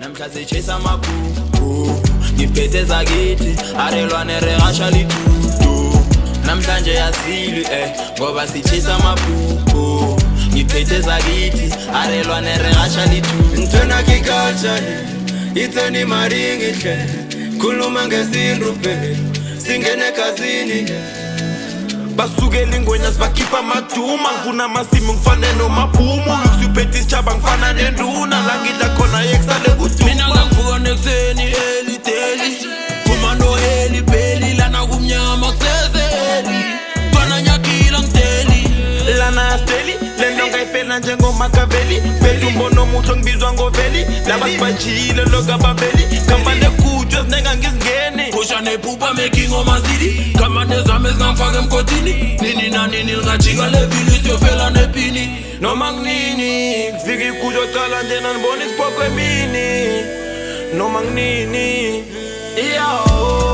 namhla sechesa maphupho ngiphethe zakithi arelwane rehasha lithudo namhlanje yasilwe ngoba sichesa maphupho ngiphethe zakithi arelwane rehasha lithudo ntona kiculture itheni maringi hle khuluma ngesintu phela singene kazini basukela ingwenya sibakhipha amaduma ngifuna amasimo ngifane nomabhumu ngisiphethe isitshaba ngifana nenduna la ngidla khona yekusale kuduma mina ngavuka nekuseni elideli phuma noheli pheli lana kumnyama kusezeli kwana nyakhila ngideli lana steli lento ngayifela njengomakaveli phethe umbono omuhle ngibizwa ngoveli laba sibajile lokabaveli khamba nekutshwe ezinenga ngizingeni pusha nephupha making omazili kamane zami ezingangifaka emgodini nini nanini ngajika levili siyofela nepini noma kunini kufika ikutshwe ocala njena nibona isipokwe emini noma kunini yo